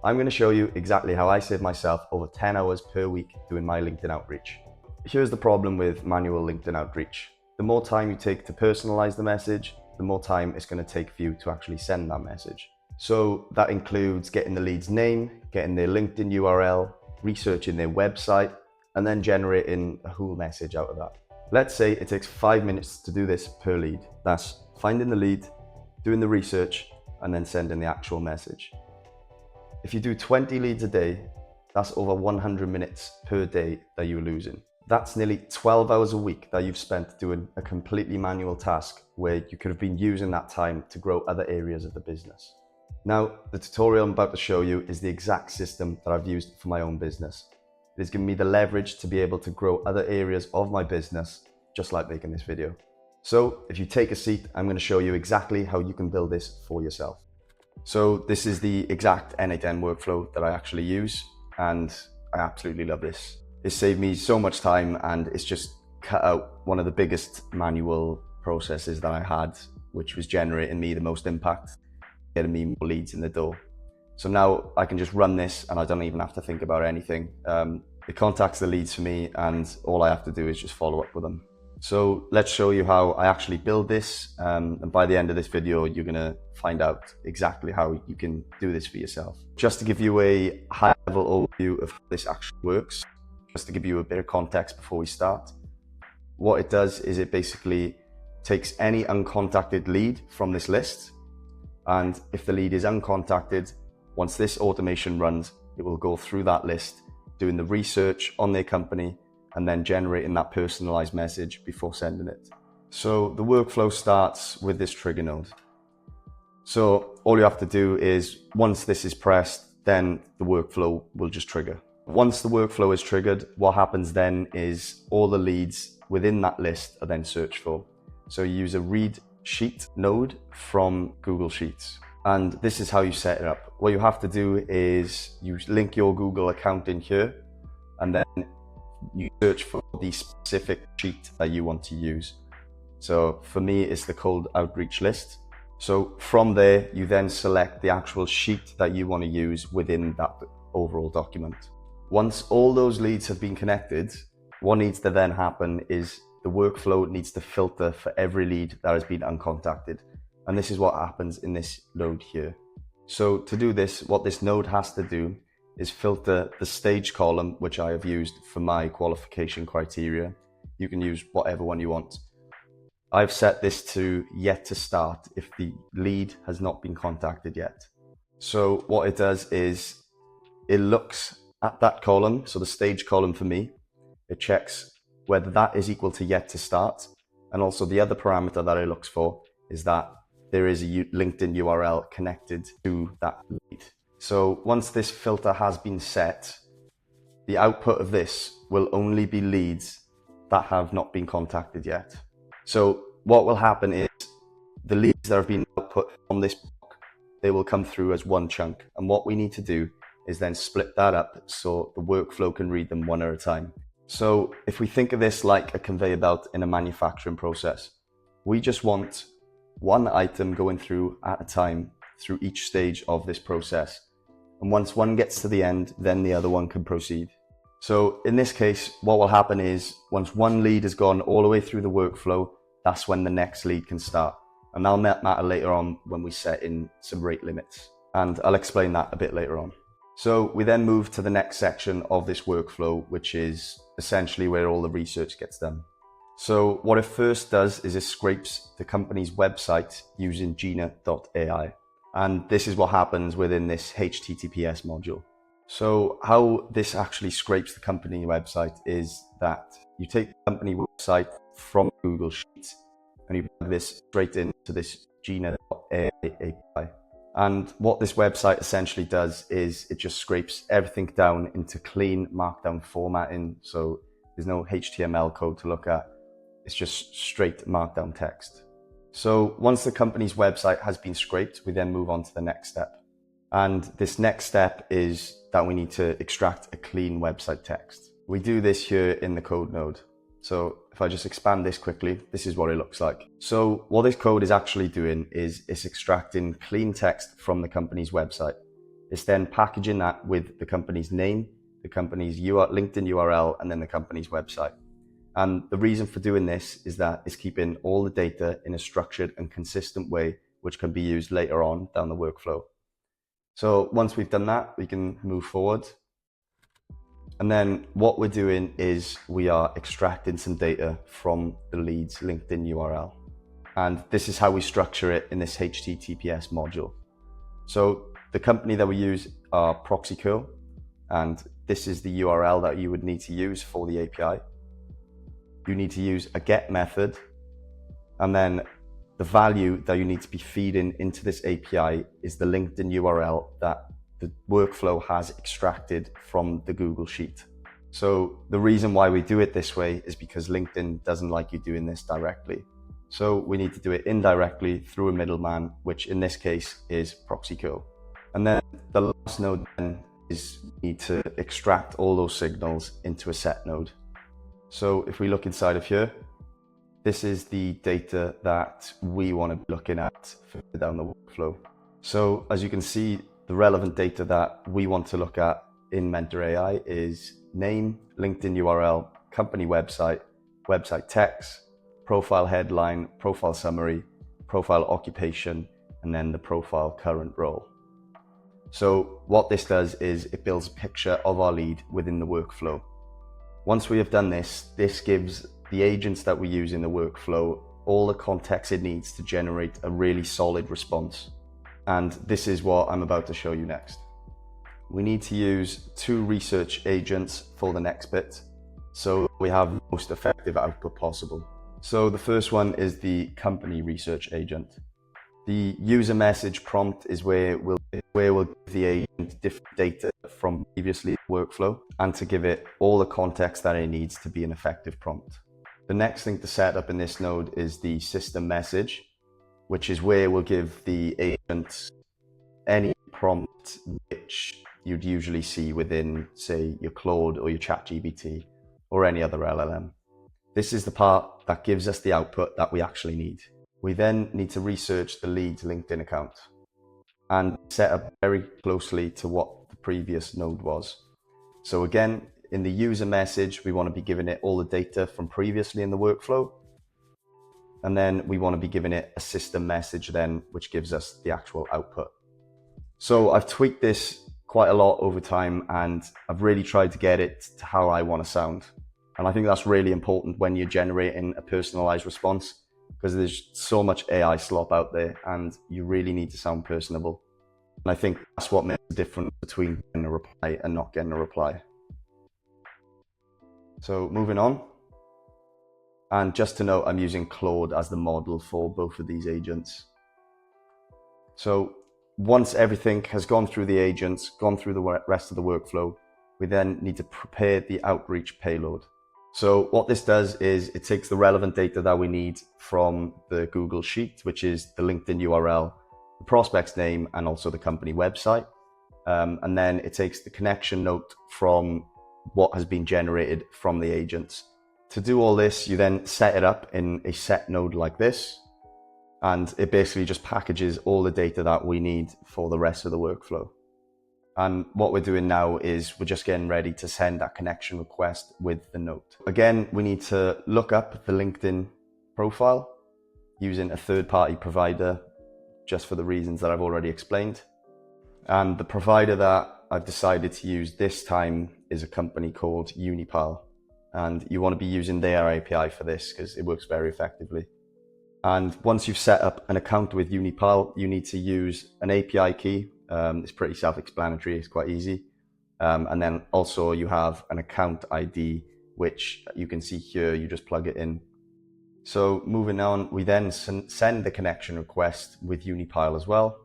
I'm going to show you exactly how I save myself over 10 hours per week doing my LinkedIn outreach. Here's the problem with manual LinkedIn outreach. The more time you take to personalize the message, the more time it's going to take for you to actually send that message. So that includes getting the lead's name, getting their LinkedIn URL, researching their website, and then generating a whole message out of that. Let's say it takes 5 minutes to do this per lead. That's finding the lead, doing the research, and then sending the actual message. If you do 20 leads a day, that's over 100 minutes per day that you're losing. That's nearly 12 hours a week that you've spent doing a completely manual task where you could have been using that time to grow other areas of the business. Now, the tutorial I'm about to show you is the exact system that I've used for my own business. It has given me the leverage to be able to grow other areas of my business, just like making this video. So if you take a seat, I'm going to show you exactly how you can build this for yourself. So this is the exact N8N workflow that I actually use, and I absolutely love this. It saved me so much time, and it's just cut out one of the biggest manual processes that I had, which was generating me the most impact, getting me more leads in the door. So now I can just run this and I don't even have to think about anything. It contacts the leads for me and all I have to do is just follow up with them. So let's show you how I actually build this. And by the end of this video, you're gonna find out exactly how you can do this for yourself. Just to give you a high level overview of how this actually works, just to give you a bit of context before we start. What it does is it basically takes any uncontacted lead from this list. And if the lead is uncontacted, once this automation runs, it will go through that list, doing the research on their company, and then generating that personalized message before sending it. So the workflow starts with this trigger node. So all you have to do is, once this is pressed, then the workflow will just trigger. Once the workflow is triggered, what happens then is all the leads within that list are then searched for. So you use a read sheet node from Google Sheets. And this is how you set it up. What you have to do is you link your Google account in here, and then you search for the specific sheet that you want to use. So for me, it's the cold outreach list. So from there, you then select the actual sheet that you want to use within that overall document. Once all those leads have been connected, what needs to then happen is the workflow needs to filter for every lead that has been uncontacted. And this is what happens in this node here. So to do this, what this node has to do is filter the stage column, which I have used for my qualification criteria. You can use whatever one you want. I've set this to yet to start if the lead has not been contacted yet. So what it does is it looks at that column, so the stage column for me, it checks whether that is equal to yet to start. And also the other parameter that it looks for is that there is a LinkedIn URL connected to that lead. So once this filter has been set, the output of this will only be leads that have not been contacted yet. So what will happen is the leads that have been output from this block, they will come through as one chunk. And what we need to do is then split that up so the workflow can read them one at a time. So if we think of this like a conveyor belt in a manufacturing process, we just want one item going through at a time through each stage of this process. And once one gets to the end, then the other one can proceed. So in this case, what will happen is once one lead has gone all the way through the workflow, that's when the next lead can start. And that'll matter later on when we set in some rate limits. And I'll explain that a bit later on. So we then move to the next section of this workflow, which is essentially where all the research gets done. So what it first does is it scrapes the company's website using Gina.ai. And this is what happens within this HTTPS module. So how this actually scrapes the company website is that you take the company website from Google Sheets and you plug this straight into this Gina.ai API. And what this website essentially does is it just scrapes everything down into clean markdown formatting. So there's no HTML code to look at. It's just straight markdown text. So once the company's website has been scraped, we then move on to the next step. And this next step is that we need to extract a clean website text. We do this here in the code node. So if I just expand this quickly, this is what it looks like. So what this code is actually doing is it's extracting clean text from the company's website. It's then packaging that with the company's name, the company's LinkedIn URL, and then the company's website. And the reason for doing this is that it's keeping all the data in a structured and consistent way, which can be used later on down the workflow. So once we've done that, we can move forward. And then what we're doing is we are extracting some data from the lead's LinkedIn URL. And this is how we structure it in this HTTPS module. So the company that we use are ProxyCurl, and this is the URL that you would need to use for the API. You need to use a get method, and then the value that you need to be feeding into this API is the LinkedIn URL that the workflow has extracted from the Google Sheet. So the reason why we do it this way is because LinkedIn doesn't like you doing this directly. So we need to do it indirectly through a middleman, which in this case is ProxyCurl. And then the last node then is we need to extract all those signals into a set node. So if we look inside of here, this is the data that we want to be looking at further down the workflow. So as you can see, the relevant data that we want to look at in Mentor AI is name, LinkedIn URL, company website, website text, profile headline, profile summary, profile occupation, and then the profile current role. So what this does is it builds a picture of our lead within the workflow. Once we have done this, this gives the agents that we use in the workflow all the context it needs to generate a really solid response. And this is what I'm about to show you next. We need to use 2 research agents for the next bit, so we have the most effective output possible. So the first one is the company research agent. The user message prompt is where we'll give the agent different data from previously workflow and to give it all the context that it needs to be an effective prompt. The next thing to set up in this node is the system message, which is where we'll give the agent any prompt which you'd usually see within, say, your Claude or your ChatGPT or any other LLM. This is the part that gives us the output that we actually need. We then need to research the lead's LinkedIn account and set up very closely to what the previous node was. So again, in the user message, we want to be giving it all the data from previously in the workflow. And then we want to be giving it a system message then, which gives us the actual output. So I've tweaked this quite a lot over time, and I've really tried to get it to how I want to sound. And I think that's really important when you're generating a personalized response, because there's so much AI slop out there and you really need to sound personable. And I think that's what makes the difference between getting a reply and not getting a reply. So moving on. And just to note, I'm using Claude as the model for both of these agents. So once everything has gone through the agents, gone through the rest of the workflow, we then need to prepare the outreach payload. So what this does is it takes the relevant data that we need from the Google Sheet, which is the LinkedIn URL, the prospect's name, and also the company website. And then it takes the connection note from what has been generated from the agents. To do all this, you then set it up in a set node like this, and it basically just packages all the data that we need for the rest of the workflow. And what we're doing now is we're just getting ready to send that connection request with the note. Again, we need to look up the LinkedIn profile using a third-party provider, just for the reasons that I've already explained. And the provider that I've decided to use this time is a company called Unipal. And you want to be using their API for this because it works very effectively. And once you've set up an account with Unipal, you need to use an API key. It's pretty self-explanatory, it's quite easy. And then also you have an account ID, which you can see here, you just plug it in. So moving on, we then send the connection request with Unipal as well.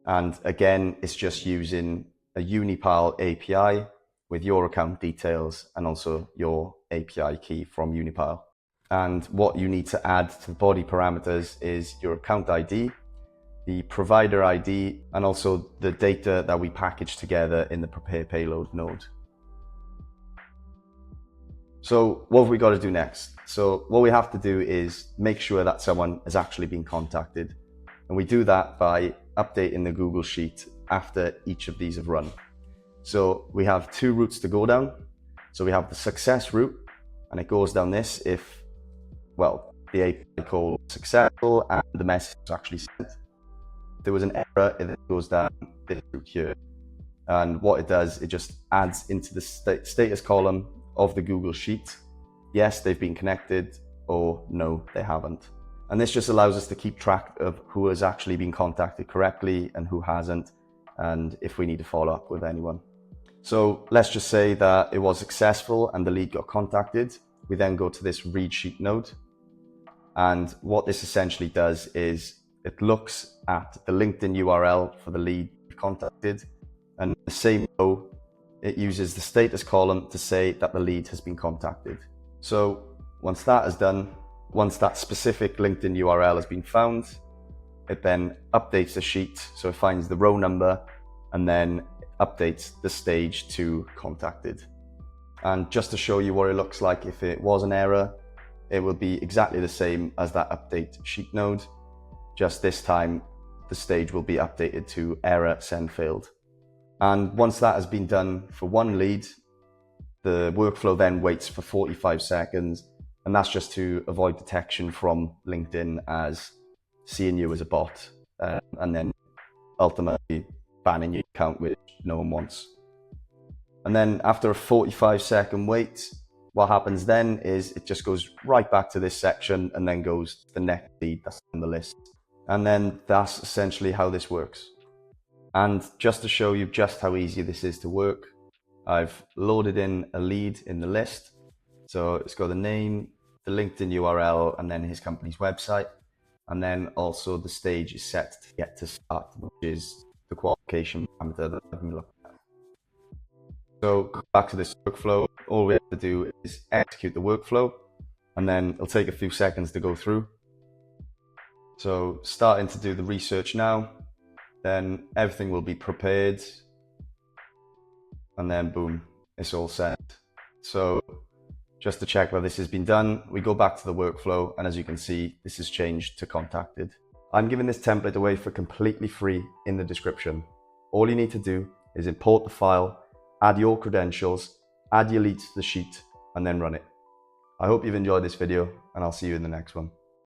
And again, it's just using a Unipal API with your account details and also your API key from Unipal. And what you need to add to the body parameters is your account ID, the provider ID, and also the data that we package together in the prepare payload node. So what have we got to do next? So what we have to do is make sure that someone has actually been contacted. And we do that by updating the Google Sheet after each of these have run. So we have two routes to go down. So we have the success route, and it goes down this if, well, the API call was successful and the message was actually sent. If there was an error, it goes down this route here. And what it does, it just adds into the status column of the Google Sheet, yes, they've been connected, or no, they haven't. And this just allows us to keep track of who has actually been contacted correctly and who hasn't, and if we need to follow up with anyone. So let's just say that it was successful and the lead got contacted. We then go to this read sheet node. And what this essentially does is it looks at the LinkedIn URL for the lead contacted, and in the same row, it uses the status column to say that the lead has been contacted. So once that is done, once that specific LinkedIn URL has been found, it then updates the sheet. So it finds the row number and then updates the stage to contacted. And just to show you what it looks like if it was an error, it will be exactly the same as that update sheet node. Just this time, the stage will be updated to error send failed. And once that has been done for one lead, the workflow then waits for 45 seconds. And that's just to avoid detection from LinkedIn as seeing you as a bot, and then ultimately banning your account, which no one wants. And then after a 45-second wait, what happens then is it just goes right back to this section and then goes to the next lead that's on the list. And then that's essentially how this works. And just to show you just how easy this is to work, I've loaded in a lead in the list. So it's got the name, the LinkedIn URL, and then his company's website. And then also the stage is set to get to start, which is the qualification parameter that I've been looking at. So go back to this workflow. All we have to do is execute the workflow, and then it'll take a few seconds to go through. So starting to do the research now, then everything will be prepared, and then boom, it's all set. So just to check whether this has been done, we go back to the workflow, and as you can see, this has changed to contacted. I'm giving this template away for completely free in the description. All you need to do is import the file, add your credentials, add your leads to the sheet, and then run it. I hope you've enjoyed this video, and I'll see you in the next one.